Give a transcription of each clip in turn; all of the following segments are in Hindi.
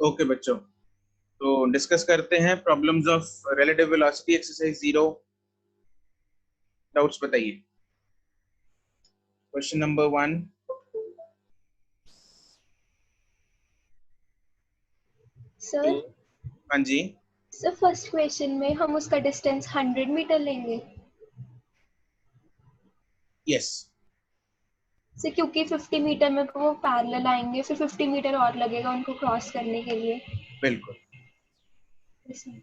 ओके बच्चों, तो डिस्कस करते हैं problems of relative velocity exercise 0। Doubts बताइए। Question number 1। सर हाँ जी, सर फर्स्ट क्वेश्चन में हम उसका डिस्टेंस 100 मीटर लेंगे यस। सर, क्योंकि 50 मीटर में वो पैरेलल आएंगे, फिर 50 मीटर और लगेगा उनको क्रॉस करने के लिए। बिल्कुल। ठीक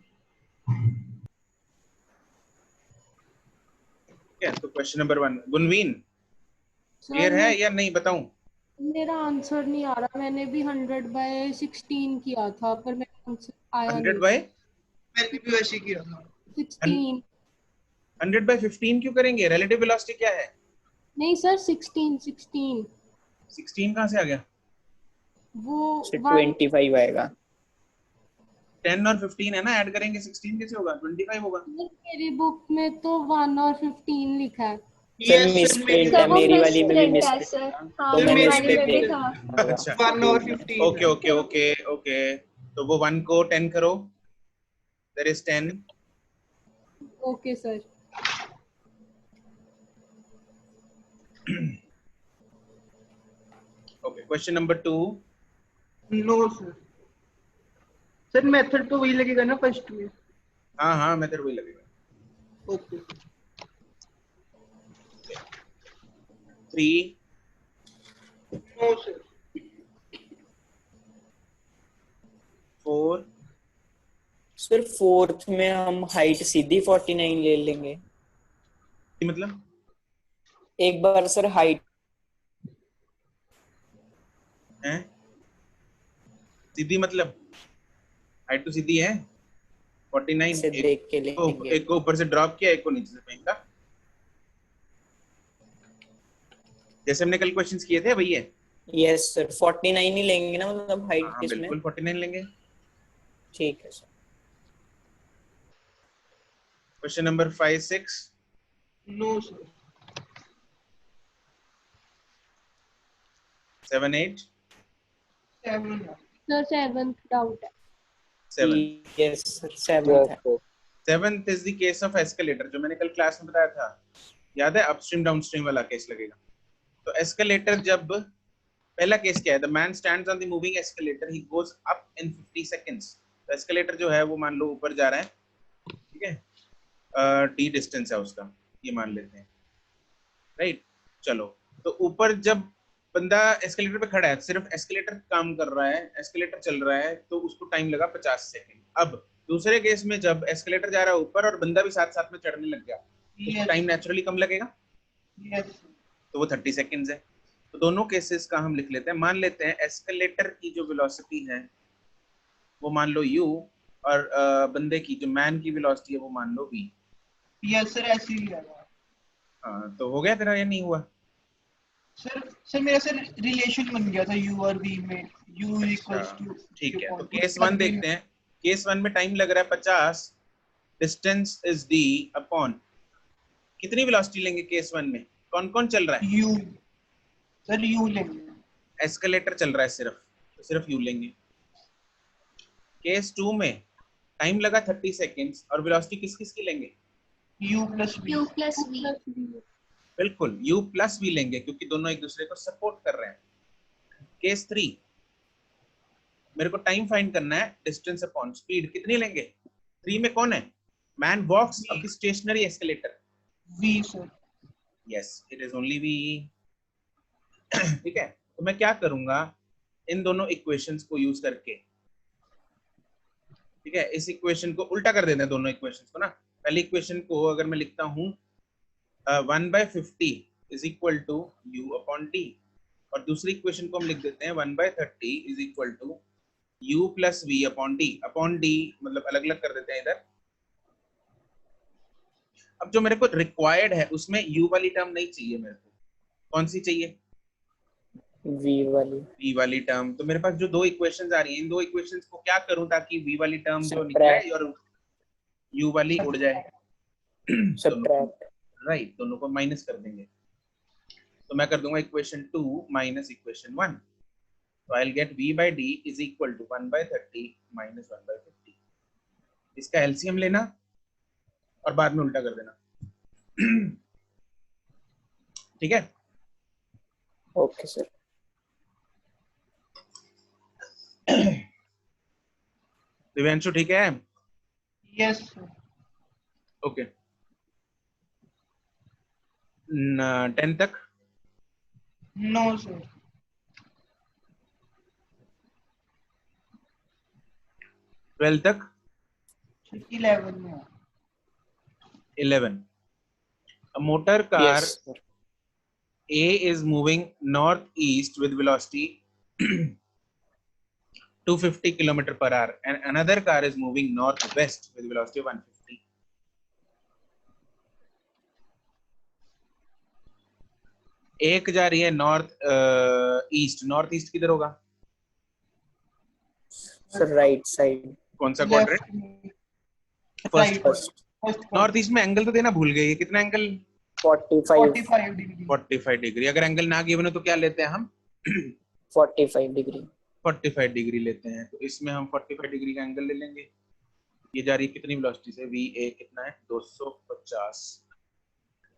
है, तो क्वेश्चन नंबर 1 गुनवीन क्लियर है या नहीं बताऊं? मेरा आंसर नहीं आ रहा। मैंने भी 100/16 किया था पर मेरा आंसर आया 100 नहीं। बाय मैंने भी वैसे किया था। 16 100/15 क्यों करेंगे? रिलेटिव वेलोसिटी क्या है? नहीं सर, 16 16 कहाँ से आ गया? वो 25 आएगा। 10 और 15 है ना, ऐड करेंगे 16 कैसे होगा? 25 होगा। मेरी बुक में तो 1 और 15 लिखा है। सर मिसप्रिंट सर है, वो मेरी वाली में भी मिसप्रिंट है मिसप्रिंट सर। था हाँ, तो मैंने मेरी उस वाली पे में भी देख था। लिया। अच्छा, 1 और 15 okay okay okay okay okay, तो वो 1 को 10 करो, there is 10। Okay sir. Okay, question number 2। No sir. Sir method तो वही लगेगा ना फर्स्ट में? हाँ हाँ, मेथड वही लगेगा। Okay. 3 no sir. 4 sir fourth में हम हाइट सीधी 49 ले लेंगे। मतलब एक बार सर हाइट है सीधी, मतलब हाइट तो सीधी है 49। से देख के लेंगे। एक को ऊपर से ड्रॉप किया, एक को नीचे से फेंका, जैसे हमने कल क्वेश्चंस किए थे वही है। यस सर, 49 ही लेंगे ना, मतलब हाइट हाँ किसमें? बिल्कुल 49 लेंगे। ठीक है सर। Question number 5 6 no sir. 7 8 7 sir 7th doubt है। 7 यस सर, 7th है। 7th is the case of escalator, जो मैंने कल क्लास में बताया था, याद है? अपस्ट्रीम डाउनस्ट्रीम वाला केस लगेगा। तो एस्केलेटर जब पहला केस क्या है? The man stands on the moving escalator, he goes up in 50 seconds. तो एस्केलेटर जो है वो मान लो ऊपर जा रहा है, ठीक है, डी डिस्टेंस है उसका, ये मान लेते हैं, राइट। चलो, तो ऊपर जब बंदा एस्केलेटर पे खड़ा है, सिर्फ एस्केलेटर काम कर रहा है, एस्केलेटर चल रहा है, तो उसको टाइम लगा 50 सेकंड। अब दूसरे केस में जब एस्केलेटर जा रहा है ऊपर और बंदा भी साथ साथ में चढ़ने लग गया, तो टाइम नेचुरली कम लगेगा, यस। तो वो 30 सेकंड्स है। तो दोनों केसेस का हम लिख लेते हैं। मान लेते हैं एस्केलेटर की जो वेलोसिटी है वो मान लो u, और बंदे की जो मैन की वेलोसिटी है वो मान लो v। यस सर, ऐसे ही है। हाँ, तो हो गया तेरा या नहीं हुआ? सर मेरा सर रिलेशन बन गया था u और v में। u equals to. ठीक है, तो केस 1 देखते हैं। केस 1 में टाइम लग रहा है 50, डिस्टेंस इज d अपॉन कितनी वेलोसिटी लेंगे केस 1 में? कौन कौन चल रहा है? u। सर u लेंगे। एस्केलेटर चल रहा है सिर्फ, तो सिर्फ u लेंगे। केस 2 में टाइम लगा 30 सेकंड्स और वेलोसिटी किस किस की लेंगे? u plus v। U plus V। बिल्कुल u प्लस v लेंगे, क्योंकि दोनों एक दूसरे को सपोर्ट कर रहे हैं। केस 3 मेरे को टाइम फाइंड करना है, डिस्टेंस अपॉन स्पीड कितनी लेंगे? 3 में कौन है? Man walks of the stationary escalator. v sir. Yes, it is only v। ठीक है, तो मैं क्या करूंगा, इन दोनों इक्वेशंस को यूज करके, ठीक है, इस इक्वेशन को उल्टा कर देते हैं, दोनों इक्वेशंस को ना। पहली इक्वेशन को अगर मैं लिखता हूं 1/50 is equal to u upon d, और दूसरी इक्वेशन को हम लिख देते हैं 1/30 is equal to u plus v upon d। Upon d मतलब अलग अलग कर देते हैं इधर। अब जो मेरे को रिक्वायर्ड है उसमें u वाली टर्म नहीं चाहिए मेरे को, कौन सी चाहिए? v वाली टर्म। तो मेरे पास जो दो इक्वेशंस आ रही हैं, इन दो इक्वेशंस को क्या करूं ताकि v वाली टर्म जो निकले और u वाली उड़ जाए? सब्ट्रैक्ट। राइट, दोनों को माइनस कर देंगे। तो मैं कर दूंगा इक्वेशन 2 माइनस इक्वेशन 1। तो I'll get v by d is equal to 1/30 minus 1/50. इसका एलसीएम लेना और बाद में उल्टा कर देना। ठीक है, ओके सर। दिव्यांशु ठीक है? Yes sir. ओके, 10 तक? No sir. 12 तक? 11 में। 11. A motor car yes sir. A is moving northeast with velocity 250 km per hour and another car is moving northwest with velocity of 150. एक जा रही है नॉर्थ ईस्ट किधर होगा? Sir right side. कौन सा quadrant? First. First. North east में एंगल तो देना भूल गए, कितना एंगल? 45 डिग्री। 45 डिग्री। अगर एंगल ना गिवन हो तो क्या लेते हैं हम? 45 डिग्री। 45 डिग्री लेते हैं। तो इसमें हम 45 डिग्री का एंगल ले लेंगे। ये जा रही है कितनी वेलोसिटी से? VA कितना है? 250।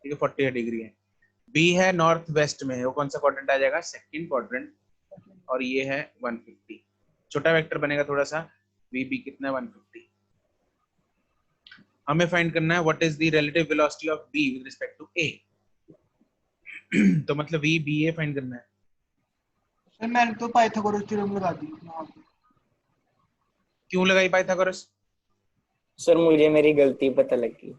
ठीक है, 48 डिग्री है। B है नॉर्थ वेस्ट में है, वो कौन सा क्वाड्रेंट आ जाएगा? Second quadrant. और ये है 150। छोटा वेक्टर बनेगा थोड़ा सा। VB कितना है? 150। हमें फाइंड करना है what is the relative velocity of B with respect to A। तो मतलब VBA फाइंड करना है। सर मैंने तो पाइथागोरस थ्योरम लगा दी वहां पे। क्यों लगाई पाइथागोरस? सर मुझे मेरी गलती पता लगी।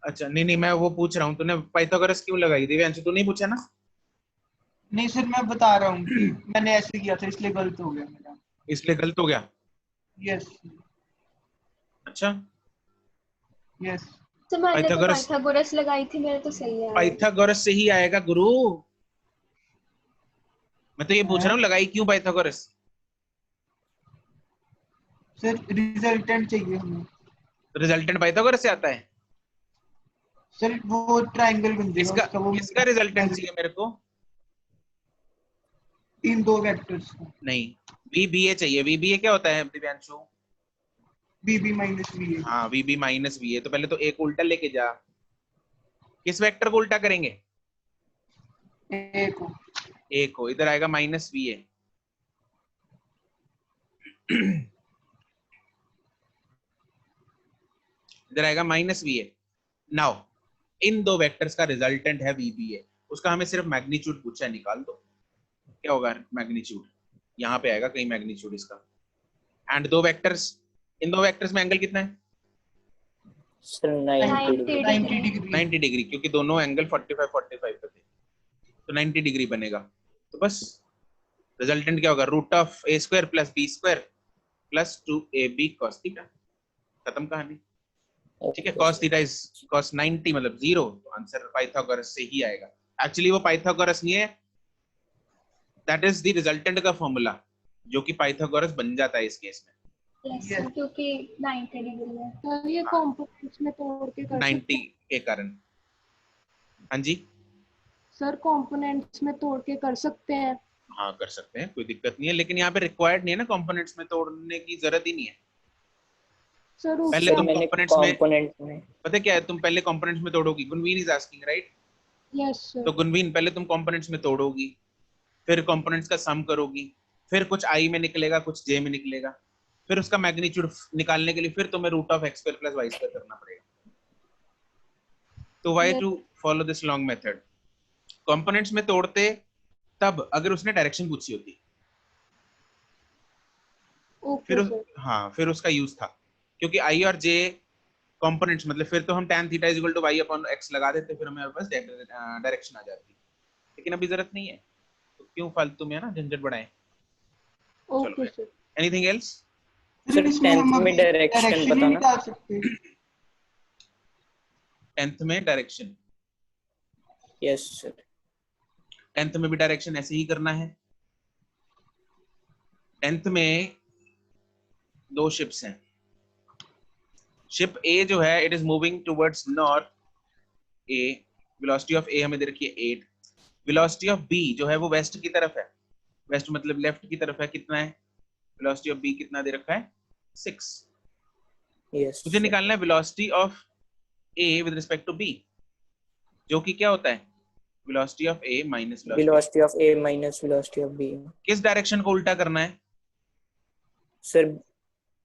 अच्छा, नहीं मैं वो पूछ रहा हूँ, तूने पाइथागोरस क्यों लगाई? दिव्यांशु तू नहीं पूछा ना? नहीं सर, मैं बता रहा हूँ कि मैंने ऐसे किया था इसलिए गलत हो गया मेरा। इसलिए गलत हो गया? यस। अच्छा, यस। तो मैंने तो पाइथागोरस पाइथागोरस लगाई थी, मेरे तो सही है। पाइथागोरस से ही आएगा गुरु। मैं तो ये पूछ रहा हूँ लगाई क्यों पाइथागोरस? सर रिजल्टेंट चाहिए हमें। रिजल्टेंट पाइथागोरस से आता है? सर वो ट्रायंगल बन जाएगा इसका उसका, वो इसका रिजल्टेंट चाहिए मेरे को। इन दो वेक्टर्स का। नहीं, VBA चाहिए। VBA क्या होता है दिव्यांशु? BB minus VA। हाँ, VB माइनस VA। तो पहले तो एक उल्टा लेके जा। किस वेक्टर को उल्टा करेंगे? A को। A को। इधर आएगा माइनस VA। इधर आएगा माइनस VA। नाउ इन दो वेक्टर्स का रिजल्टेंट है VBA। उसका हमें सिर्फ मैग्नीट्यूड पूछा है, निकाल दो। क्या होगा मैग्नीट्यूड? यहाँ पे आएगा कहीं मैग्नीट्यूड इसका। एंड दो वेक्टर्स, इन दो वेक्टर्स में एंगल कितना है? Sir 90 degree. 90 डिग्री। 90 डिग्री, क्योंकि दोनों एंगल 45 पे थे, तो 90 डिग्री बनेगा। तो बस रिजल्टेंट क्या होगा? √(a² + b² + 2ab cos theta. खत्म कहानी। ठीक है, cos थीटा इज cos 90 मतलब 0। तो आंसर पाइथागोरस से ही आएगा। एक्चुअली वो पाइथागोरस नहीं है, दैट इज द रिजल्टेंट का फॉर्मूला, जो कि पाइथागोरस बन जाता है इस केस में। Yes, क्योंकि 90 डिग्री है। तो ये कंपोनेंट्स में तोड़ के कर 90 के कारण। हाँ जी, सर कंपोनेंट्स में तोड़ के कर सकते हैं। हाँ कर सकते हैं, कोई दिक्कत नहीं है। लेकिन यहाँ पे रिक्वायर्ड नहीं है ना, कंपोनेंट्स में तोड़ने की जरूरत ही नहीं है। सर पहले तुम कंपोनेंट में पता क्या है, तुम पहले कंपोनेंट्स में तोड़ोगी। Gunveen is asking right? Yes sir. तो गुनवीन पहले तुम कंपोनेंट्स में तोड़ोगी, फिर कंपोनेंट्स का सम करोगी, फिर कुछ i में निकलेगा, कुछ j में निकलेगा, फिर उसका मैग्नीट्यूड निकालने के लिए फिर तुम्हें √(x² + y² करना पड़ेगा। तो why to follow this long method? Components में तोड़ते तब अगर उसने डायरेक्शन पूछी होती, फिर हाँ फिर उसका यूज था, क्योंकि i और j कंपोनेंट्स मतलब फिर तो हम tan θ = y/x लगा देते, फिर हमें बस डायरेक्शन आ जाती। लेकिन अभी जरूरत नहीं है, तो क्यों फालतू में है ना झंझट बढ़ाएं। Okay sir. Anything else? Sir 10th में डायरेक्शन बताना। 10th में डायरेक्शन? Yes sir. 10th में भी डायरेक्शन ऐसे ही करना है। 10th में दो शिप्स हैं। शिप A जो है it is moving towards north A, velocity of A हमें दे रखी है 8। वेलोसिटी ऑफ B जो है वो वेस्ट की तरफ है, वेस्ट मतलब लेफ्ट की तरफ है, कितना है वेलोसिटी ऑफ बी, कितना दे रखा है 6। यस मुझे निकालना है velocity of A with respect to B, जो कि क्या होता है velocity of A minus velocity. Velocity of A minus velocity of B. किस डायरेक्शन को उल्टा करना है सर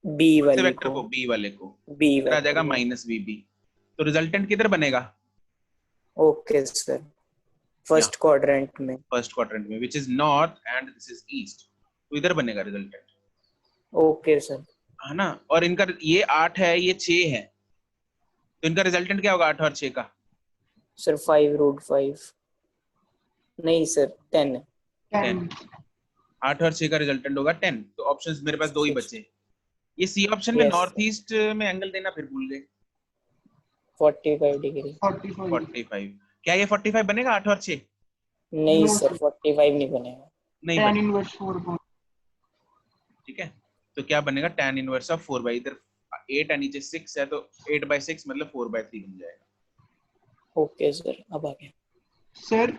बी कौन से वाले वेक्टर को, बी वाले को, बी इधर आ जाएगा वेक्टर। Minus v B. तो रिजल्टेंट किधर बनेगा, ओके सर, फर्स्ट क्वाड्रेंट में। फर्स्ट क्वाड्रेंट में, which is north and this is east, तो इधर बनेगा रिजल्टेंट, ओके सर। है ना। और इनका ये 8 है, ये 6 है, तो इनका रिजल्टेंट क्या होगा 8 और 6 का? सर 5√5 नहीं सर 10। 10। 8 और 6 का रिजल्टेंट होगा 10। तो ऑप्शंस मेरे पास 2 ही बचे। ये सी ऑप्शन में Yes, नॉर्थ ईस्ट में एंगल देना फिर भूल गए। 45 डिग्री। 45। 45, क्या ये 45 बनेगा 8 और 6? नहीं No, सर 45 नहीं बनेगा। नहीं tan बनेगा, इनवर्स 4 ठीक है। तो क्या बनेगा tan इनवर्स ऑफ 4 बाई, इधर 8 है नीचे 6 है, तो 8/6 मतलब 4/3 बन जाएगा। ओके सर, अब आ गया। सर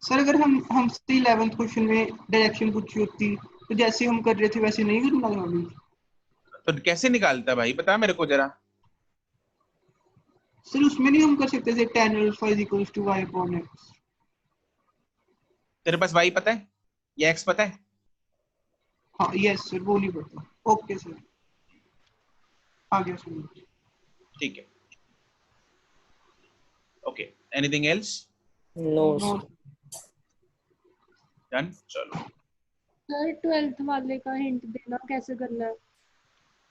सर अगर हमसे 11th क्वेश्चन में डायरेक्शन पूछी होती तो जैसे हम कर रहे थे वैसे नहीं करना था अभी? तो कैसे निकालता है भाई, बता मेरे को जरा। सर उसमें नहीं हम कर सकते थे tan alpha is equals to y upon x? तेरे पास y पता है या x पता है? हाँ यस सर, वो नहीं पता। ओके सर, आ गया सर। ठीक है, okay. Anything else? No no sir. Done, चलो। सर 12th वाले का हिंट देना कैसे करना है।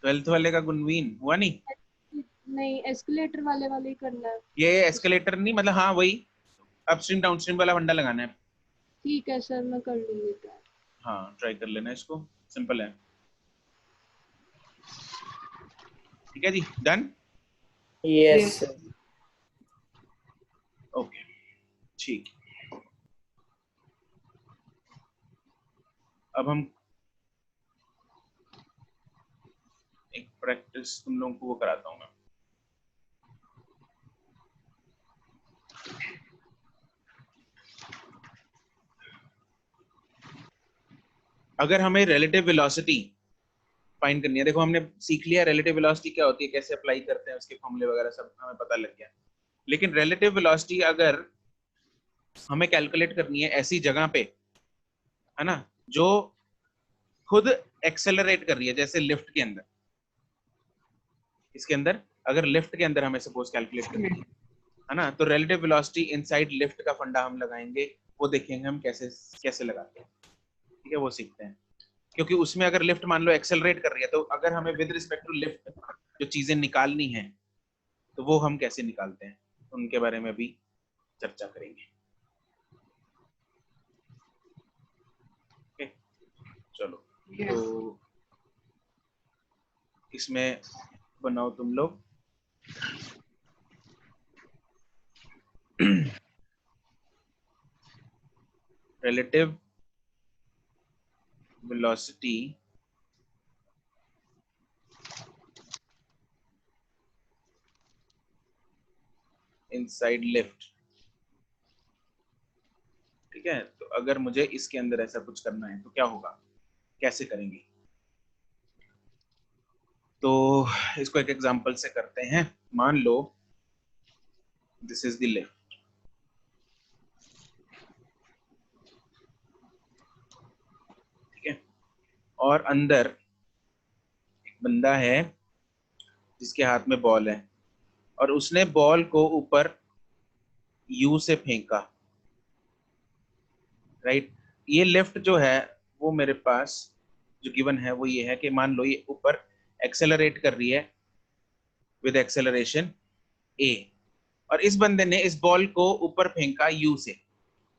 12th वाले का गुणवीन हुआ नहीं? नहीं, एस्केलेटर वाले ही करना है। ये एस्केलेटर नहीं, मतलब हाँ वही अपस्ट्रीम डाउनस्ट्रीम वाला फंडा लगाना है। ठीक है सर, मैं कर लूंगी ट्राई। हाँ ट्राई कर लेना इसको, सिंपल है। ठीक है जी, डन। Yes sir. ओके, ठीक। अब हम एक प्रैक्टिस तुम लोगों को वो कराता हूँ मैं। अगर हमें रिलेटिव वेलोसिटी फाइंड करनी है, देखो हमने सीख लिया रिलेटिव वेलोसिटी क्या होती है, कैसे अप्लाई करते हैं, उसके फॉर्मूले वगैरह सब हमें पता लग गया। लेकिन रिलेटिव वेलोसिटी अगर हमें कैलकुलेट करनी है ऐसी जगह पे, है ना, जो खुद एक्सेलरेट कर रही है, जैसे लिफ्ट के अंदर, इसके अंदर अगर लिफ्ट के अंदर हमें सपोज कैलकुलेट करनी है ना, तो रिलेटिव वेलोसिटी इनसाइड लिफ्ट का फंडा हम लगाएंगे, वो देखेंगे हम कैसे कैसे लगाते हैं। ठीक है, वो सीखते हैं। क्योंकि उसमें अगर लिफ्ट मान लो एक्सेलरेट कर रही है, तो अगर हमें विद रिस्पेक्ट टू लिफ्ट जो चीजें निकालनी है, तो वो हम कैसे निकालते हैं, उनके बारे में भी चर्चा करेंगे। चलो, तो इसमें बनाओ तुम लोग relative velocity inside lift। ठीक है, तो अगर मुझे इसके अंदर ऐसा कुछ करना है तो क्या होगा, कैसे करेंगे? तो इसको एक एग्जांपल से करते हैं। मान लो दिस इज द लिफ्ट, ठीक है, और अंदर एक बंदा है जिसके हाथ में बॉल है, और उसने बॉल को ऊपर यू से फेंका, राइट। ये लिफ्ट जो है वो मेरे पास जो गिवन है वो ये है कि मान लो ये ऊपर एक्सेलरेट कर रही है विद एक्सेलरेशन ए, और इस बंदे ने इस बॉल को ऊपर फेंका यू से,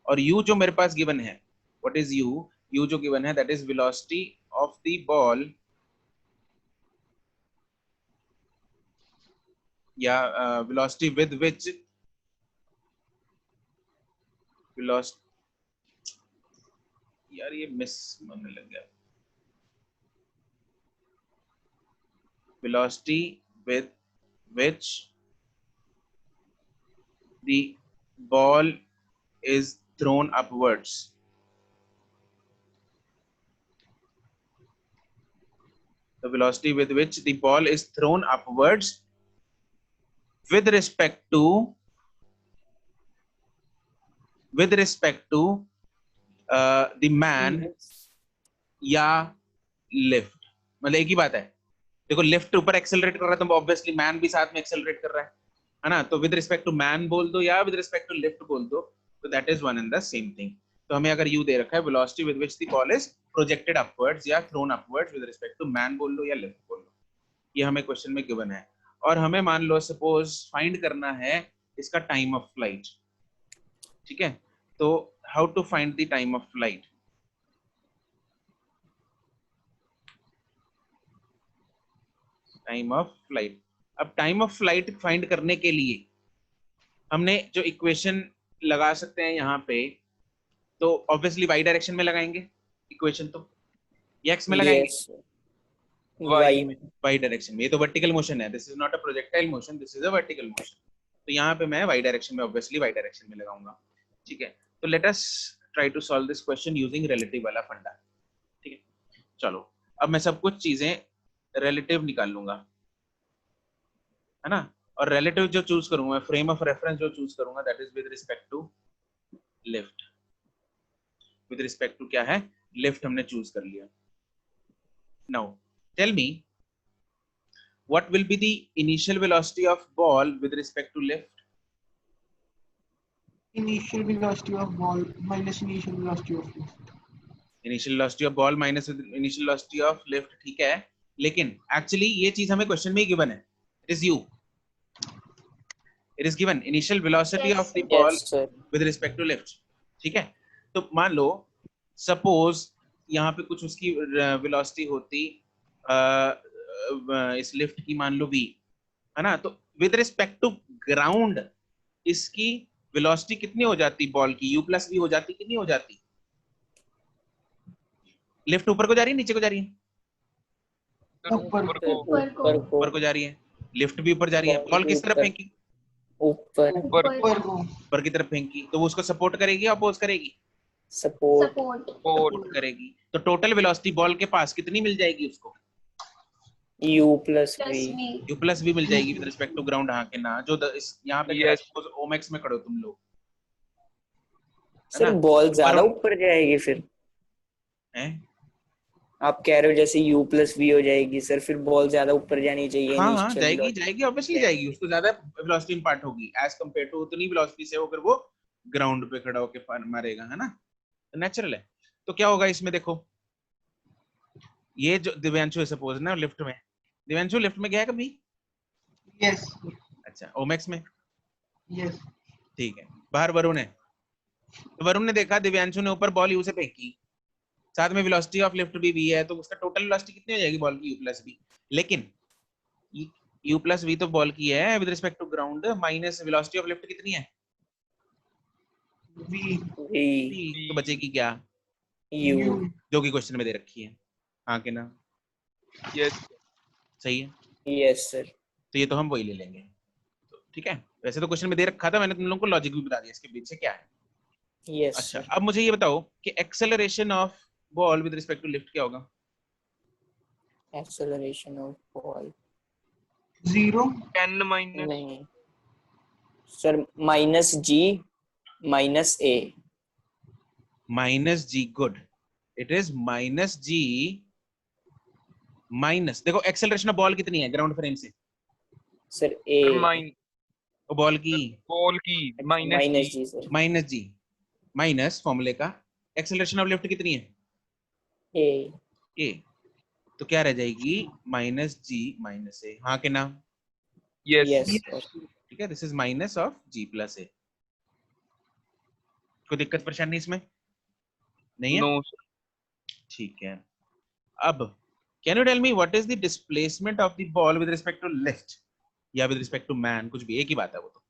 और यू जो मेरे पास गिवन है, व्हाट इज यू, यू जो गिवन है that is velocity of the ball, या वेलोसिटी विद विच वेलोसिटी, यार ये मिस होने लग गया, velocity with which the ball is thrown upwards, the velocity with which the ball is thrown upwards with respect to the man या लिफ्ट। मतलब एक ही बात है, देखो लिफ्ट ऊपर एक्सेलरेट कर रहा है तो ऑब्वियसली मैन भी साथ में एक्सेलरेट कर रहा है ना। तो विद रिस्पेक्ट टू मैन बोल दो या विद रिस्पेक्ट टू लिफ्ट बोल दो, तो that is one and the same thing. तो हमें अगर यू दे रखा है velocity with which the ball is projected upwards या thrown upwards with respect to man बोल लो या लिफ्ट बोल लो, ये हमें क्वेश्चन में गिवन है। और हमें मान लो सपोज फाइंड करना है इसका टाइम ऑफ फ्लाइट, ठीक है। तो how to find the time of flight? Time of flight, अब टाइम ऑफ फ्लाइट फाइंड करने के लिए हमने जो इक्वेशन लगा सकते हैं यहाँ पे, तो ऑब्वियसली वाई डायरेक्शन में लगाएंगे इक्वेशन, तो एक्स में लगाएंगे वाई डायरेक्शन में। ये तो वर्टिकल मोशन है, this is not a projectile motion, this is a vertical motion. तो यहाँ पे मैं वाई डायरेक्शन में ऑब्वियसली वाई डायरेक्शन में लगाऊंगा, ठीक है। तो let us try to solve this question using relative वाला फंडा, ठीक है। चलो अब मैं सब कुछ चीजें रिलेटिव निकाल लूंगा, है ना। और रिलेटिव जो चूज करूंगा, फ्रेम ऑफ रेफरेंस जो चूज करूंगा, that is with respect to lift. With respect to क्या है? लिफ्ट हमने चूज कर लिया। Now tell me what will be the initial velocity of ball with respect to lift? Initial velocity of ball minus initial velocity of lift. Initial velocity of ball minus initial velocity of lift, ठीक है। लेकिन एक्चुअली ये चीज हमें क्वेश्चन में ही गिवन है, it is u, it is given initial velocity Yes, of the sir. ball Yes, sir. with respect to lift, ठीक है। तो मान लो सपोज यहाँ पे कुछ उसकी वेलोसिटी होती इस लिफ्ट की, मान लो v, है ना। तो विद रिस्पेक्ट टू ग्राउंड इसकी वेलोसिटी कितनी हो जाती बॉल की? u प्लस v हो जाती, कितनी हो जाती? लिफ्ट ऊपर को जा रही है नीचे को जा रही है? ऊपर को जा रही है, लिफ्ट भी ऊपर जा रही है। बॉल किस तरफ फेंकी? ऊपर की तरफ फेंकी, तो वो उसको सपोर्ट करेगी, अपोज करेगी? सपोर्ट करेगी। तो टोटल वेलोसिटी बॉल के पास कितनी मिल जाएगी उसको? u plus v u plus v मिल जाएगी विद रिस्पेक्ट टू ग्राउंड। हाँ के ना, जो यहाँ पे ओमेक्स में खड़े हो तुम लोग, सर बॉल ज्यादा ऊपर जाएगी फिर हैं? आप कह रहे हो जैसे u plus v हो जाएगी सर, फिर बॉल ज्यादा ऊपर जानी चाहिए। हाँ जाएगी ऑब्वियसली जाएगी, उसको ज्यादा वेलोसिटी इंपार्ट होगी एज कंपेयर टू उतनी वेलोसिटी से होकर वो ग्राउंड पे खड़ा होकर मारेगा, है ना। तो नेचुरल है। तो क्या होगा इसमें, देखो ये जो दिव्यांशु है सपोज ना लिफ्ट में, दिव्यांशु लिफ्ट में गया है कभी? Yes. अच्छा, ओमेक्स में? Yes. ठीक है। बाहर वरुण है, तो वरुण ने देखा दिव्यांशु ने ऊपर बॉल यू से फेंकी, साथ में वेलोसिटी ऑफ लिफ्ट भी v है, तो उसका टोटल वेलोसिटी कितनी हो जाएगी बॉल की? u plus v। लेकिन u प्लस v तो बॉल की है with respect to ground, minus velocity of lift कितनी है? V. तो बचेगी क्या? u जो कि क्वेश्चन में दे रखी है, हाँ के ना? यस सही है। yes sir। तो ये तो हम वही ले लेंगे, तो ठीक है। वैसे तो क्वेश्चन में दे रखा था, मैंने तुम लोगों को लॉजिक भी बता दिया इसके बीच क्या है। yes अच्छा, sir। अब मुझे ये बताओ कि acceleration of ball with respect to lift क्या होगा? acceleration of ball 0. 10 माइनस नहीं sir, minus g minus a। Minus g, good, it is minus g minus, देखो एक्सेलरेशन ऑफ बॉल कितनी है ग्राउंड फ्रेम से? सर a बॉल की minus g sir. Minus g minus फॉर्मूले का एक्सेलरेशन ऑफ लिफ्ट कितनी है? a। तो क्या रह जाएगी? माइनस जी माइनस ए, हाँ के ना? Yes sir। ठीक है, this is minus of g plus a. कोई दिक्कत परेशानी इसमें नहीं है? नो ठीक है। अब can you tell me what is the displacement of the ball with respect to lift या विद रिस्पेक्ट टू मैन, कुछ भी एक ही बात है वो तो,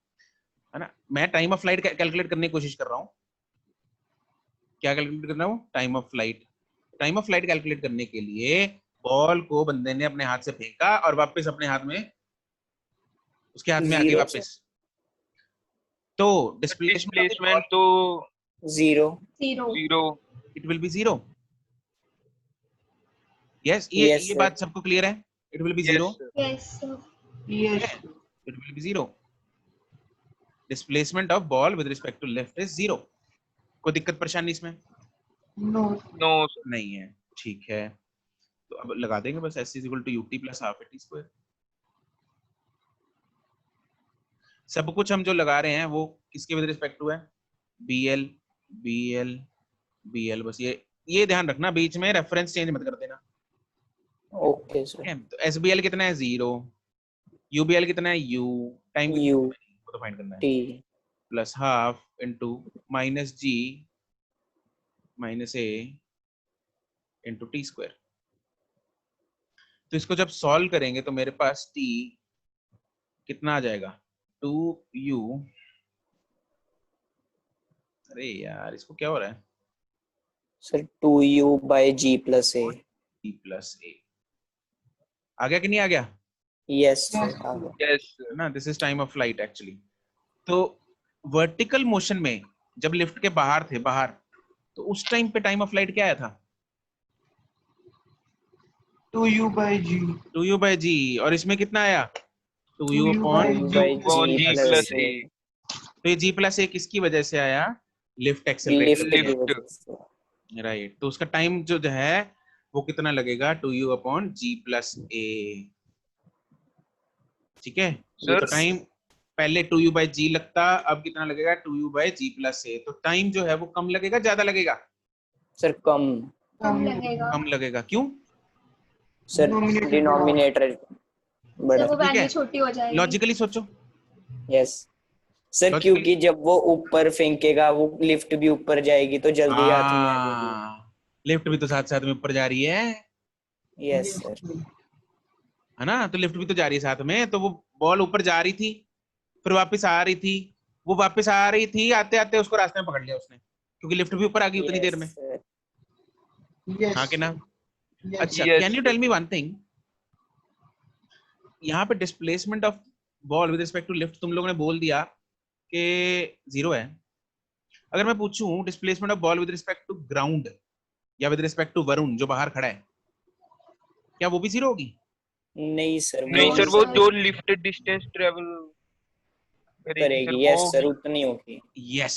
है ना। मैं टाइम ऑफ फ्लाइट कैलकुलेट करने की कोशिश कर रहा हूँ। क्या कैलकुलेट कर रहा हूँ? Time of flight. Time of flight calculate करने के लिए बॉल को बंदे ने अपने हाथ से फेंका और वापस अपने हाथ में, उसके हाथ में आके वापस, तो डिस्प्लेसमेंट तो 0 0 इट विल बी 0। यस, ये Yes, sir. बात सबको क्लियर है? It will be Yes, zero, sir. Yes, sir. Yes. it will be zero. Displacement of ball with respect to left is zero. कोई दिक्कत परेशानी इसमें No. No, sir. नहीं है, ठीक है। तो अब लगा देंगे बस s is equal to ut plus half at square। सब कुछ हम जो लगा रहे हैं वो किसके विद रिस्पेक्ट टू है? bl bl bl, बस ये ध्यान रखना, बीच में रेफरेंस चेंज मत कर देना। Okay, sir. ठीक है, तो sbl कितना है? 0। ubl कितना है? u। टाइम U वो तो फाइंड करना है। T plus half into minus g minus a into t square. तो इसको जब सॉल्व करेंगे तो मेरे पास t कितना आ जाएगा? 2u, अरे यार इसको क्या हो रहा है? sir 2U by G plus A। t plus a आ गया कि नहीं आ गया? Yes, sir. आ गया। Yes, sir. ना, this is time of flight actually. तो वर्टिकल मोशन में जब लिफ्ट के बाहर थे, बाहर, तो उस टाइम पे टाइम ऑफ फ्लाइट क्या आया था? 2u by g. 2u by g। और इसमें कितना आया? 2u 2u upon U by by Upon G G plus plus A। A. तो ये g प्लस a किसकी वजह से आया? Lift accelerator. Lift की Lift. वजह से। राइट, तो उसका टाइम जो है वो कितना लगेगा? 2u upon g plus a। ठीक है, Sir. तो टाइम पहले 2u by g लगता, अब कितना लगेगा? 2u by g plus a। तो टाइम जो है वो कम लगेगा, ज्यादा लगेगा? Sir कम। कम लगेगा। कम लगेगा। क्यों? Sir Denominator denominator बड़ा। सर वो ठीक है, वैल्यू छोटी हो जाएगी। लॉजिकली सोचो। Yes, सर Logically- क्योंकि जब वो ऊपर फेंकेगा वो लिफ्ट भी ऊपर जाएगी तो जल्दी हाथ में आ जाएगी। लिफ्ट भी तो साथ साथ में ऊपर जा रही है Yes, sir. है ना? तो लिफ्ट भी तो जा रही है साथ में, तो वो बॉल ऊपर जा रही थी, फिर वापस आ रही थी, वो वापस आ रही थी, आते आते उसको रास्ते में पकड़ लिया उसने, क्योंकि लिफ्ट भी ऊपर आ गई उतनी देर में। Yes, sir. Yes. हाँ कि ना? Yes. अच्छा, Yes, can you sir. Tell me one thing? यहाँ पे displacement of ball with respect to lift तुम लोगों ने बोल दिया कि 0 है। अगर मैं पूछूं displacement of ball with respect to ground या विद रिस्पेक्ट टू वरुण जो बाहर खड़ा है, क्या वो भी 0 होगी? नहीं सर नहीं No, सर, वो sir. जो लिफ्टेड डिस्टेंस ट्रेवल करेगी। Yes, sir, उतनी होगी। यस,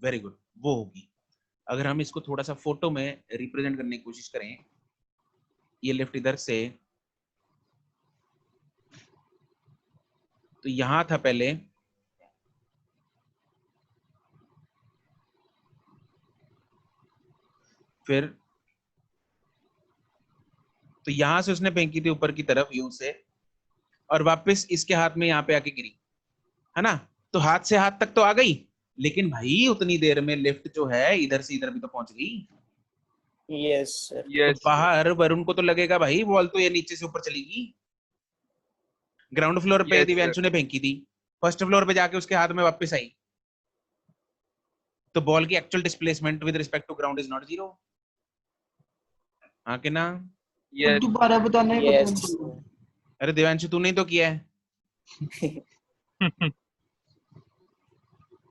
वेरी गुड, वो होगी। अगर हम इसको थोड़ा सा फोटो में रिप्रेजेंट करने की कोशिश करें, ये लिफ्ट इधर से, तो यहां था पहले, फिर तो यहां से उसने फेंकी थी ऊपर की तरफ यू से, और वापस इसके हाथ में यहाँ पे आके गिरी, है ना? तो हाथ से हाथ तक तो आ गई, लेकिन भाई उतनी देर में लिफ्ट जो है इधर से इधर भी तो पहुंच गई। Yes, sir. यस तो बाहर वरुण को तो लगेगा भाई बॉल तो ये नीचे से ऊपर चलेगी। ग्राउंड फ्लोर पे Yes, दिव्यांशु ने फेंकी थी, फर्स्ट फ्लोर पे जाके उसके हाथ में वापस आई, तो बॉल की actual displacement with respect to ground is not 0। हाँ कि ना? अब यस दोबारा बताना है Yes, पता नहीं। sir. अरे दिव्यांशु तूने ही तो किया है।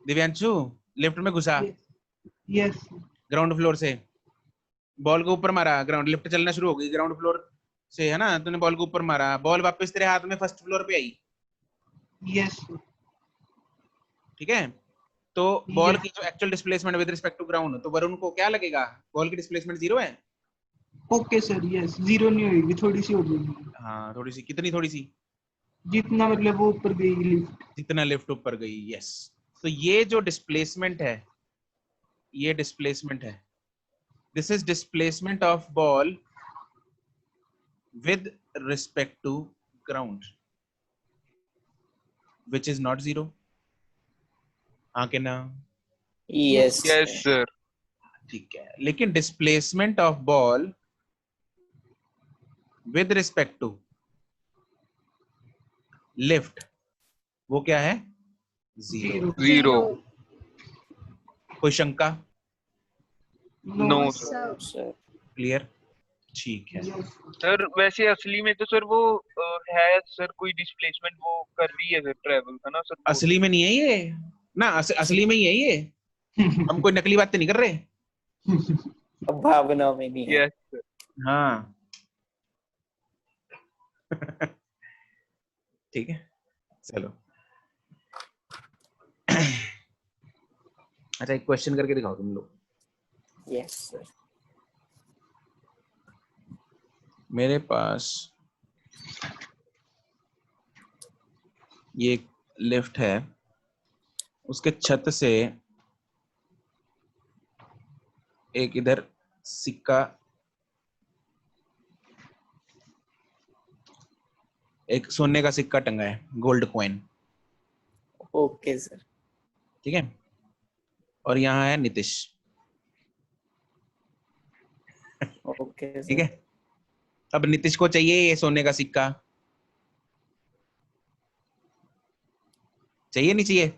दिव्यांशु लिफ्ट में घुसा, Yes. ग्राउंड फ्लोर से बॉल को ऊपर मारा, ग्राउंड लिफ्ट चलना शुरू हो गई ग्राउंड फ्लोर से, है ना? तूने बॉल को ऊपर मारा, बॉल वापस तेरे हाथ में फर्स्ट फ्लोर पे आई। Yes. ठीक है, तो बॉल Yes. की जो actual displacement with respect to ground, तो वरुण को क्या लगेगा? बॉल की डिस्प्लेसमेंट 0 है। Okay sir. Yes. 0 नहीं होगी, थोड़ी सी हो जाएगी। हाँ, थोड़ी सी, कितनी थोड़ी सी? जितना मतलब वो ऊपर गई लिफ्ट। जितना लिफ्ट ऊपर गई। यस, तो ये जो डिस्प्लेसमेंट है, ये डिस्प्लेसमेंट है, this is displacement of ball with respect to ground which is not 0। हाँ कि ना? Yes, yes sir. सर ठीक है, लेकिन displacement of ball with respect to lift वो क्या है? 0। 0 कोई शंका? No sir. Sir. क्लियर? ठीक है। Yes. सर। वैसे असली में तो सर वो है सर, कोई डिस्प्लेसमेंट वो कर रही है सर, ट्रेवल है ना सर। असली में नहीं है ये ना, असली में ही है ये, हम कोई नकली बात तो नहीं कर रहे। अब भावना में नहीं है। Yes sir. हाँ, ठीक है, चलो। अच्छा, एक क्वेश्चन करके दिखाओ तुम लोग। Yes sir. मेरे पास ये लिफ्ट है, उसके छत से एक इधर सिक्का, एक सोने का सिक्का टंगा है, गोल्ड कॉइन, ओके सर। ठीक है, और यहाँ है नीतीश, ओके ठीक सर। है। अब नीतीश को चाहिए ये सोने का सिक्का, चाहिए नहीं चाहिए?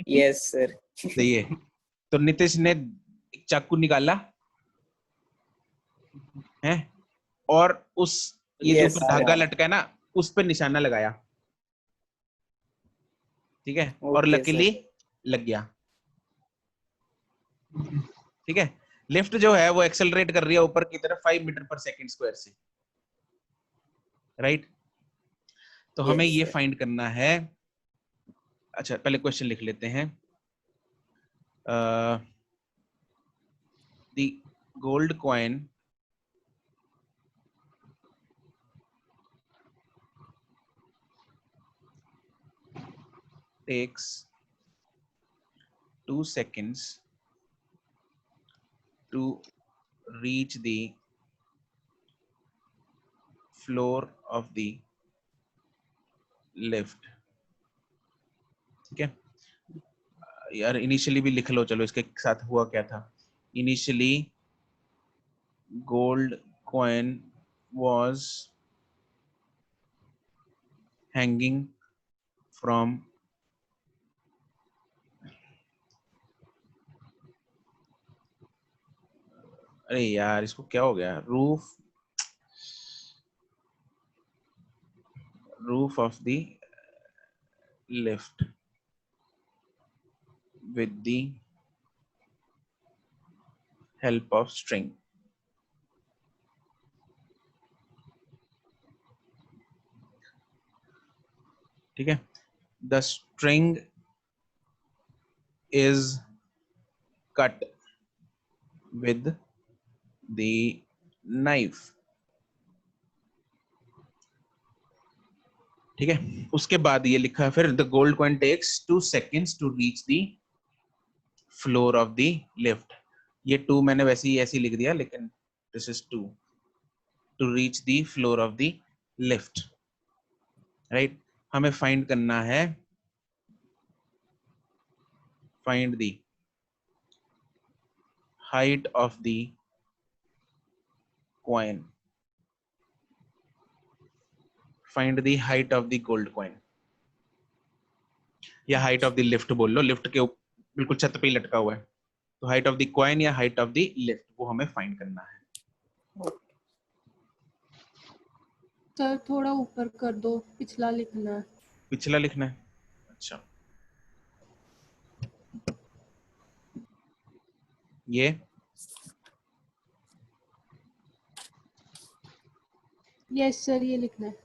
Yes sir. चाहिए। तो नीतीश ने एक चाकू निकाला है, और उस ये जो यस ऊपर सर। धागा लटका है ना, उस पर निशाना लगाया, ठीक है, और ओके लकीली सर। लग गया, ठीक है। लिफ्ट जो है वो एक्सेलरेट कर रही है ऊपर की तरफ 5 मीटर पर सेकंड स्क्वायर से, राइट। तो हमें यस ये सर। फाइंड करना है। अच्छा, पहले क्वेश्चन लिख लेते हैं। The gold coin takes 2 seconds to reach the floor of the lift, ठीक है यार। इनिशियली भी लिख लो, चलो इसके साथ हुआ क्या था। Initially gold coin was hanging from अरे यार इसको क्या हो गया, roof of the lift with the help of string, ठीक है। the string is cut with the knife, ठीक है। उसके बाद ये लिखा है फिर the gold coin takes 2 seconds to reach the floor of the lift. ये 2 मैंने वैसे ही ऐसे ही लिख दिया, लेकिन this is 2 to reach the floor of the lift, right. हमें फाइंड करना है, find the height of the coin, find the height of the gold coin, या हाइट ऑफ द लिफ्ट बोल लो, लिफ्ट के बिल्कुल छत पे ही लटका हुआ है, तो हाइट ऑफ द कॉइन या हाइट ऑफ द लिफ्ट वो हमें फाइंड करना है। सर थोड़ा ऊपर कर दो, पिछला लिखना है। पिछला लिखना है, अच्छा। ये यस सर, ये लिखना है।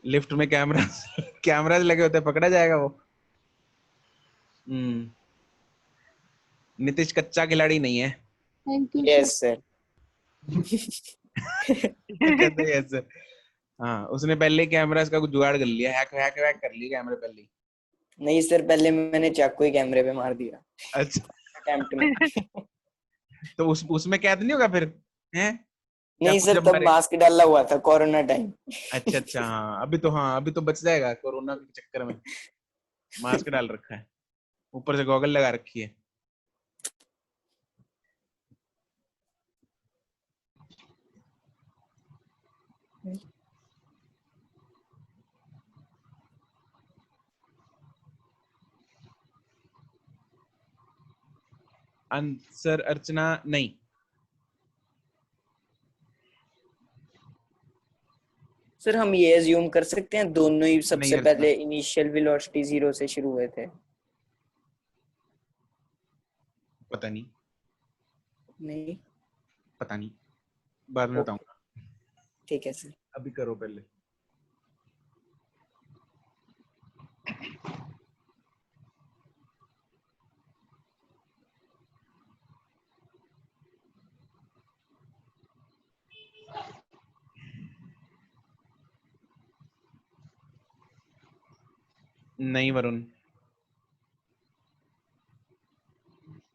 लिफ्ट में कैमरा कैमराज लगे होते हैं, पकड़ा जाएगा वो। नीतीश कच्चा खिलाड़ी नहीं है। Thank you yes sir. Sir. अच्छा तो यस सर। हाँ, उसने पहले कैमरास का कुछ जुगाड़ कर लिया, हैक हैक हैक कर लिया कैमरे पहले ही। नहीं सर, पहले मैंने चाकू ही कैमरे पे मार दिया अच्छा, अटेम्प्ट में। तो उसमें कैद नहीं होगा फिर, हैं? नहीं चाकू सर, जब तब मारे। मास्क डाला हुआ था कोरोना टाइम। अच्छा अच्छा, हाँ अभी तो बच जाएगा कोरोना के चक्कर में, मास्क डाल रखा है, ऊपर से गॉगल लगा रखी है। आंसर अर्चना नहीं। सर हम ये अज्यूम कर सकते हैं दोनों ही सबसे नहीं, पहले इनिशियल वेलोसिटी 0 से शुरू हुए थे। पता नहीं, नहीं, पता नहीं, बाद में बताऊंगा। ठीक है सर। अभी करो पहले। नहीं वरुण,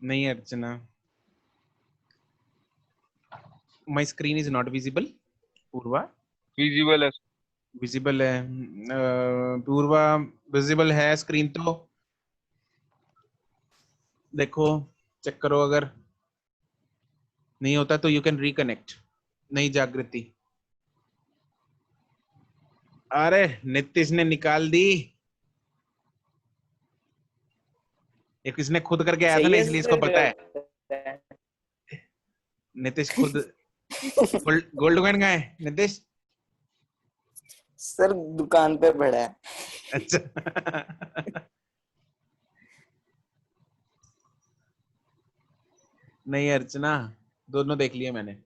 नहीं Archana, my screen is not visible. Purva visible है। विजिबल है, पूर्वा विजिबल है स्क्रीन तो देखो, चेक करो, अगर नहीं होता तो यू कैन रिकनेक्ट। नहीं जागृति, अरे नीतीश ने निकाल दी, ये किसने खुद करके आया था सही ना, है इसलिए इसको पता है। सर। नीतीश खुद गोल्ड कॉइन कहाँ है नीतीश? सर दुकान पे पड़ा है। अच्छा नहीं अर्चना, दोनों देख लिए मैंने।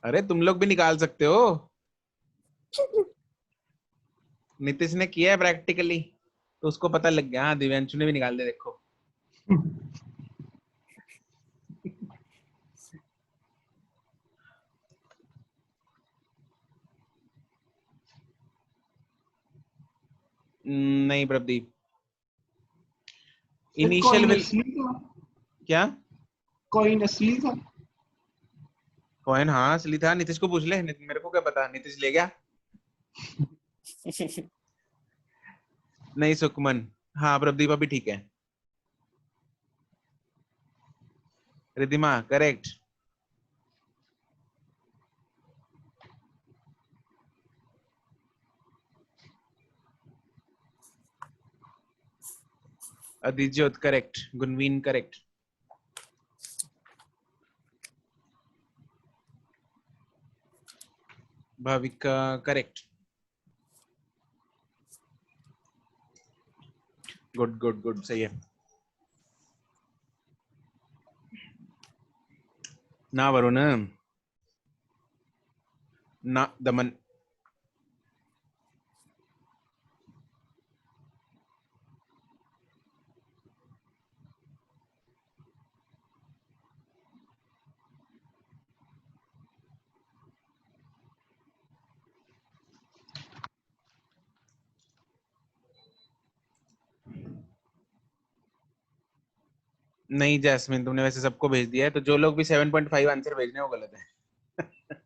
अरे तुम लोग भी निकाल सकते हो, नीतीश ने किया है प्रैक्टिकली तो उसको पता लग गया। हाँ दिव्यांशु ने भी निकाल दिया, देखो। नहीं प्रदीप, इनिशियल कॉइन विल असली था, क्या? कॉइन असली था। कॉइन हाँ असली था, नीतीश को पूछ ले, मेरे को क्या पता, नीतीश ले गया। नहीं सुकमन, हाँ प्रदीप अभी ठीक है। Riddhima correct. Adijyot correct, Gunveen correct, Bhavika correct. Good good good, सही है ना वरुण, ना दमन। नहीं जैस्मिन, तुमने वैसे सबको भेज दिया है, तो जो लोग भी 7.5 आंसर भेज रहे हैं वो गलत है।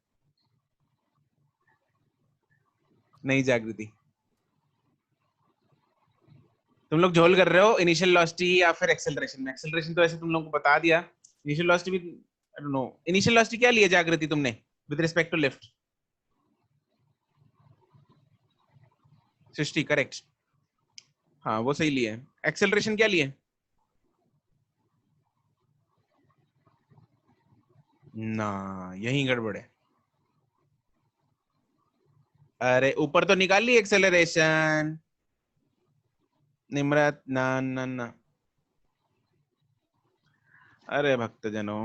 नहीं जागृति, तुम लोग झोल कर रहे हो इनिशियल वेलोसिटी या फिर एक्सेलरेशन में। एक्सेलरेशन तो ऐसे तुम लोगों को बता दिया, इनिशियल वेलोसिटी भी I don't know. Initial velocity क्या लिया जागृति तुमने with respect to lift? Srishti correct, हाँ वो सही लिए। एक्सेलरेशन क्या लिए? ना यही गड़बड़ है। अरे ऊपर तो निकाल ली एक्सेलरेशन निम्रत, ना ना ना। अरे भक्तजनों,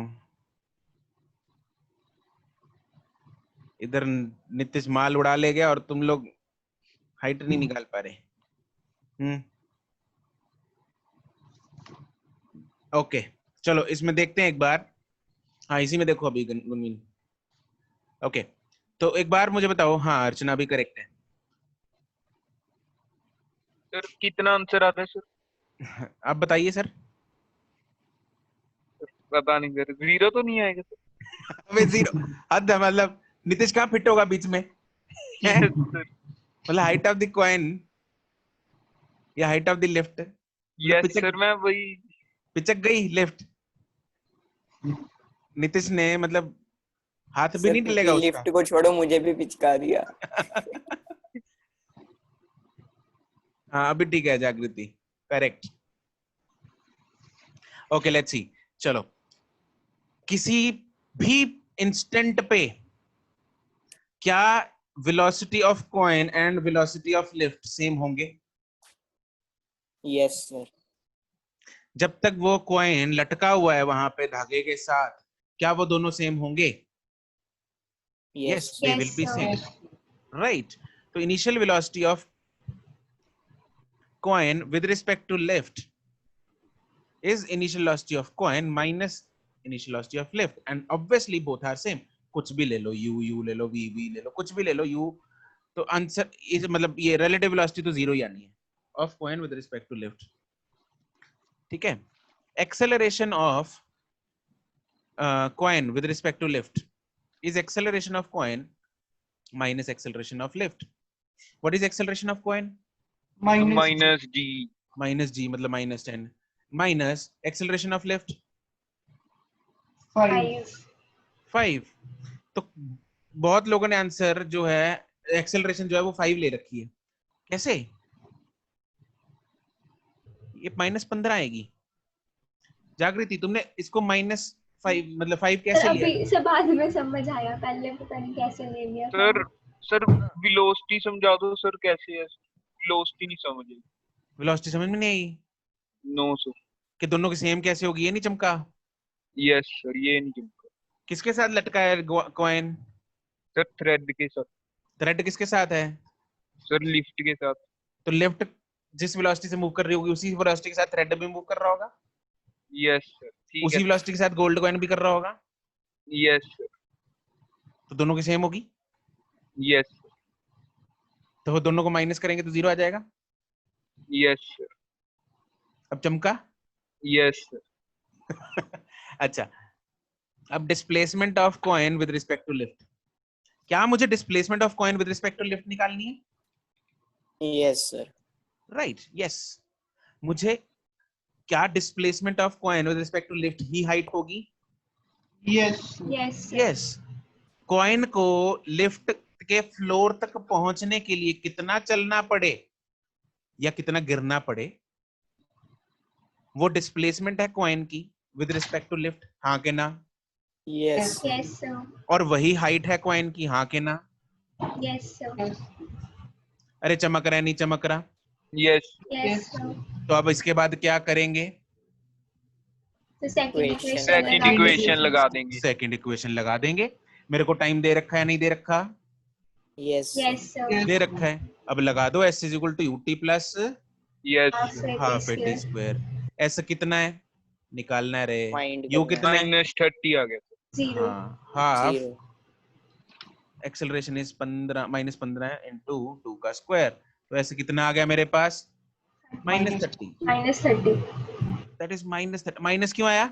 इधर नीतीश माल उड़ा ले गया और तुम लोग हाइट नहीं निकाल पा रहे। ओके चलो इसमें देखते हैं एक बार। हाँ इसी में देखो अभी गुनवीन। ओके तो एक बार मुझे बताओ, हाँ अर्चना भी करेक्ट है। सर कितना आंसर आता है सर? आप बताइए सर। पता नहीं सर, 0 तो नहीं आएगा सर? अबे 0 हद है, मतलब नीतीश कहाँ फिट होगा बीच में? Yes sir. मतलब हाइट ऑफ द कॉइन या height of the lift? Yes sir, मैं वही पिचक गई लिफ्ट। नीतीश ने मतलब हाथ भी सर नहीं डलेगा उसका। लिफ्ट को छोड़ो, मुझे भी पिचका दिया। हाँ अभी ठीक है जागृति, करेक्ट। ओके लेट्स सी, चलो किसी भी इंस्टेंट पे क्या velocity of coin and velocity of lift same होंगे? Yes sir. जब तक वो कॉइन लटका हुआ है वहां पे धागे के साथ, क्या वो दोनों सेम होंगे? Yes yes they will be Yes, same, sir. right? तो initial velocity of coin with respect to lift is initial velocity of coin minus initial velocity of lift, and obviously both are same. कुछ भी ले लो, u ले लो, v ले लो, कुछ भी ले लो u, तो आंसर इस मतलब ये relative velocity तो जीरो ही आनी है of coin with respect to lift, ठीक है? Acceleration of coin with respect to lift is acceleration of coin minus acceleration of lift. What is acceleration of coin? Minus d। Minus g मतलब minus 10 minus acceleration of lift 5. 5. तो बहुत लोगों ने आंसर जो है एक्सेलरेशन जो है वो 5 ले रखी है। कैसे? ये -15 आएगी। जागृति तुमने इसको -5 मतलब 5 कैसे लिया? अभी से बाद में समझ आया, पहले पता नहीं कैसे ले लिया सर वेलोसिटी समझा दो सर, कैसे है? वेलोसिटी नहीं समझ आई। वेलोसिटी समझ में नहीं आई नो सर। कि दोनों की सेम कैसे होगी? ये नहीं चमका। यस सर, ये नहीं चमका। किसके साथ लटका है कॉइन? सर थ्रेड के साथ। थ्रेड किसके साथ है? सर लिफ्ट के साथ। तो लिफ्ट जिस वेलोसिटी से मूव कर रही होगी उसी वेलोसिटी के साथ थ्रेड भी मूव कर रहा होगा। यस सर, ठीक उसी है। वेलोसिटी के साथ गोल्ड कॉइन भी कर रहा होगा। Yes sir. तो दोनों की सेम होगी। यस तो वो दोनों को माइनस करेंगे तो 0 आ जाएगा। Yes sir. अब चमका। Yes sir. अच्छा, अब displacement of coin with respect to lift, क्या मुझे displacement of coin with respect to lift निकालनी है? Yes sir. Right, yes. मुझे क्या displacement of coin with respect to lift ही हाइट होगी? Yes. Yes yes. कॉइन को लिफ्ट के फ्लोर तक पहुंचने के लिए कितना चलना पड़े या कितना गिरना पड़े, वो डिस्प्लेसमेंट है कॉइन की विद रिस्पेक्ट टू लिफ्ट, हाँ के ना? Yes yes sir. और वही हाइट है कॉइन की, हाँ के ना? Yes sir. अरे चमक रहा है नहीं चमक रहा? यस। Yes sir. तो अब इसके बाद क्या करेंगे? तो सेकंड सेकंड इक्वेशन लगा देंगे। सेकंड इक्वेशन लगा देंगे। मेरे को टाइम दे रखा है नहीं दे रखा? Yes yes sir. दे रखा है। अब लगा दो s = ut plus yes. Half eighty square. s कितना है निकालना है रे? फाइंड u कितना है? -30 आ गया। 0 हाँ, हाफ 0 एक्सेलरेशन इज 15 -15 into 2 का स्क्वायर। तो ऐसे कितना आ गया मेरे पास? -30। -30 दैट इज -30। माइनस क्यों आया?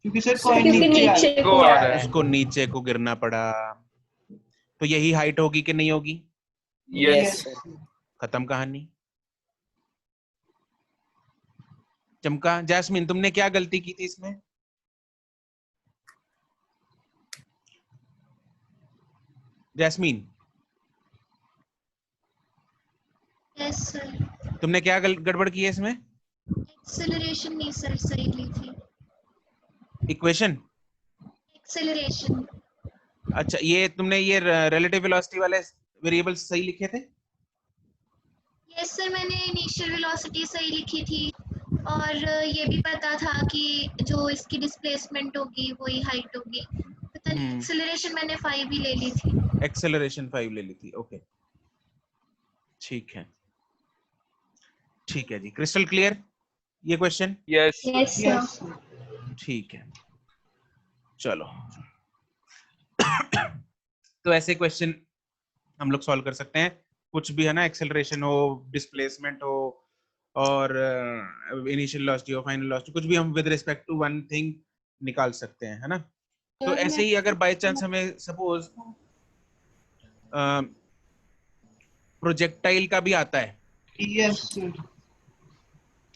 क्योंकि सर क्योंकि कॉइन नीचे नीचे आया। को आ रहा है। उसको नीचे को गिरना पड़ा। तो यही हाइट होगी कि नहीं होगी? Yes sir. खत्म कहानी। चमका। जैस्मिन तुमने क्या गलती की थी इसमें? Jasmine yes sir. तुमने क्या गड़बड़ की है इसमें? एक्सेलरेशन नहीं सर सही ली थी। इक्वेशन? एक्सेलरेशन। अच्छा, ये तुमने ये रिलेटिव वेलोसिटी वाले वेरिएबल्स सही लिखे थे? यस सर, मैंने इनिशियल वेलोसिटी सही लिखी थी और ये भी पता था कि जो इसकी डिस्प्लेसमेंट होगी वही हाइट होगी। पता नहीं एक्सेलरेशन मैंने 5 ही ले ली थी। एक्सेलरेशन 5 ले ली थी। ओके ठीक है, ठीक है जी। क्रिस्टल क्लियर ये question? Yes. Yes Yes. Sir. ठीक है चलो। तो ऐसे क्वेश्चन हम लोग सॉल्व कर सकते हैं, कुछ भी है ना, एक्सेलरेशन हो, डिस्प्लेसमेंट हो, और इनिशियल वेलोसिटी हो, फाइनल वेलोसिटी, कुछ भी हम with respect to one thing निकाल सकते हैं, है ना? तो ऐसे ही अगर बाय चांस हमें सपोज प्रोजेक्टाइल का भी आता है Yes, sir.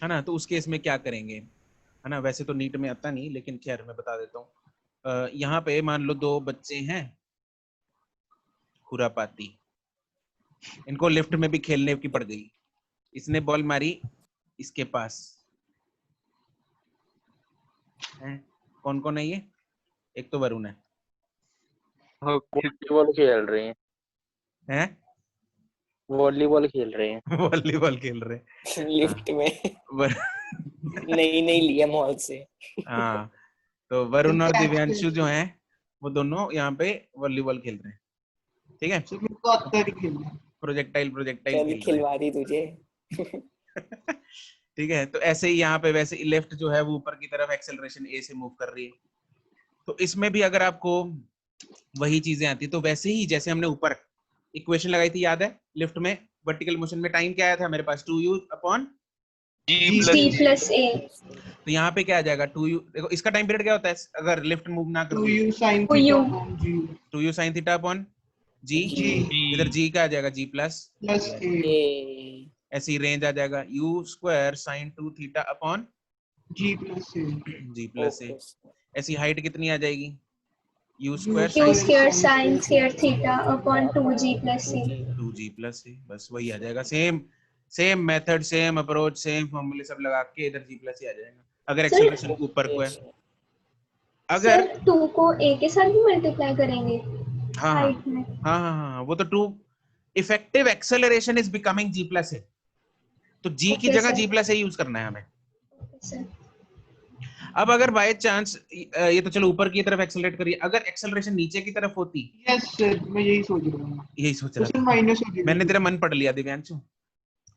है ना, तो उस केस में क्या करेंगे, है ना? वैसे तो नीट में आता नहीं, लेकिन खैर मैं बता देता हूँ। यहाँ पे मान लो दो बच्चे हैं खुरापाती, इनको लिफ्ट में भी खेलने की पड़ गई, इसने बॉल मारी इसके पास है, कौन कौन है ये? एक तो वरुण है, वॉलीबॉल खेल रहे हैं, हैं? वॉलीबॉल खेल रहे हैं वॉलीबॉल खेल रहे हैं लिफ्ट में। वर... नहीं नहीं लिया मॉल से। हाँ, तो वरुण और कैच दिव्यांशु खेल जो रहे हैं वो दोनों यहाँ पे वॉलीबॉल खेल रहे हैं, ठीक है? सर मेरे को आता ही खेलना। प्रोजेक्टाइल चल खेल रहे खिलवा दी तुझे। हैं ठीक है, तो ऐसे ही यहाँ पे वैसे ही लेफ्ट जो है वो ऊपर की तरफ एक्सेलरेशन ए से मूव कर रही है, तो इसमें भी अगर आपको वही चीजें आती तो वैसे ही जैसे हमने ऊपर इक्वेशन लगाई थी, याद है? लिफ्ट में वर्टिकल मोशन में टाइम क्या आया था मेरे पास? 2u upon g G plus plus A. तो यहाँ पे क्या आ जाएगा? 2u, देखो इसका टाइम पीरियड क्या होता है अगर लिफ्ट मूव ना कर 2u sin To theta you. upon g 2u sin theta upon g, g इधर g क्या आ जाएगा? g प्लस plus a ए ऐसी रेंज आ जाएगा u square sin 2 theta upon g plus a g plus a। ऐसी हाइट कितनी आ जाएगी? u u square Q sin square sin square theta upon 2G plus A. 2g plus a, बस वही आ जाएगा। Same method, same approach, same फॉर्मूले सब लगा के इधर g प्लस a आ जाएगा अगर एक्सेलरेशन ऊपर को है। अगर सर 2 को A के साथ भी मल्टीप्लाई करेंगे हाँ हाइट में? हाँ वो तो 2 effective acceleration is becoming g plus a, तो g की Okay, जगह sir. g plus a use करना है हमें। सर अब अगर बाय चांस ये तो चलो ऊपर की तरफ एक्सेलरेट करिए, अगर एक्सेलरेशन नीचे की तरफ होती, यस सर मैं यही सोच रहा हूँ। यही सोच तो रहा सर था माइनस हो जाएगा। मैंने तेरा मन पढ़ लिया दिव्यांशु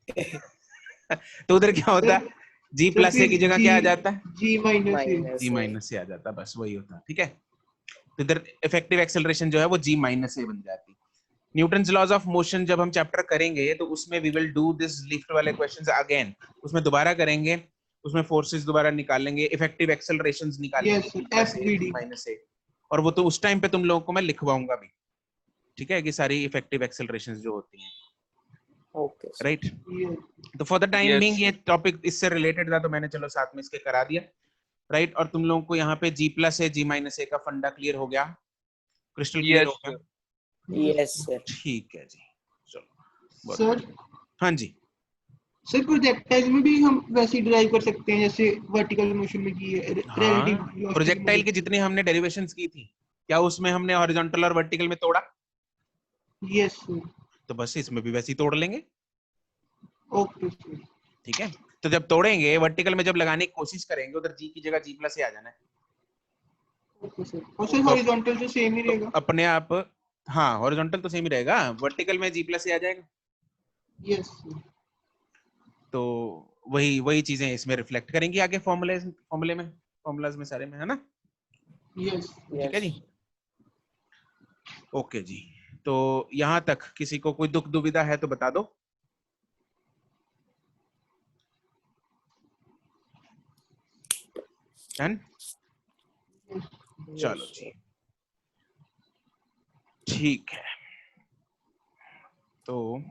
तो उधर क्या होता? g सर प्लस a फिर की जगह G- क्या आ जाता? g minus a g minus से आ जाता, बस वही होता, ठीक है? तो इधर इफेक्टिव एक्सेलरेशन जो है वो g माइनस से बन जाती। न्यूटन्स लॉज ऑफ मोशन जब हम चैप्टर करेंगे तो उसमें we will do this lift वाले क्वेश्चंस अगेन, उसमें दोबारा करेंगे, उसमें फोर्सेस दोबारा निकालेंगे, इफेक्टिव एक्सेलरेशंस निकालेंगे Yes, g plus a, FVD. g minus a, और वो तो उस टाइम पे तुम लोगों को मैं लिखवाऊंगा भी, ठीक है? कि सारी इफेक्टिव एक्सेलरेशंस जो होती हैं, ओके राइट? yes. तो for the time Yes, being ये sir. टॉपिक इससे रिलेटेड था तो मैंने चलो साथ में इसके करा दिया, राइट? और तुम लोगों को यहाँ पे g plus a, g minus a का फंडा क्लियर हो गया, क्रिस्टल क्लियर Yes, हो गया? Yes sir. ठीक है जी, चलो बहुत सर बढ़िया। हाँ जी, सर प्रोजेक्टाइल में भी हम वैसे ही ड्राइव कर सकते हैं जैसे वर्टिकल मोशन में की है relative velocity प्रोजेक्टाइल की में। जितनी हमने डेरिवेशंस की थी, क्या उसमें हमने हॉरिजॉन्टल और वर्टिकल में तोड़ा? यस सर तो बस इसमें भी वैसे ही तोड़ लेंगे, ओके सर ठीक है? तो जब तोड़ेंगे वर्टिकल में, जब लगाने की कोशिश करेंगे उधर g की जगह g प्लस a आ जाना है, ओके सर और सर हॉरिजॉन्टल तो सेम ही रहेगा। अपने आप। हाँ, हॉरिजॉन्टल तो सेम ही रहेगा, वर्टिकल में g प्लस a आ जाएगा, यस सर तो वही चीजें इसमें रिफ्लेक्ट करेंगी आगे फॉर्मूलाज में सारे में, है ना? यस ठीक है जी, ओके जी। तो यहाँ तक किसी को कोई दुख दुविधा है तो बता दो। डन, चलो जी, ठीक है। तो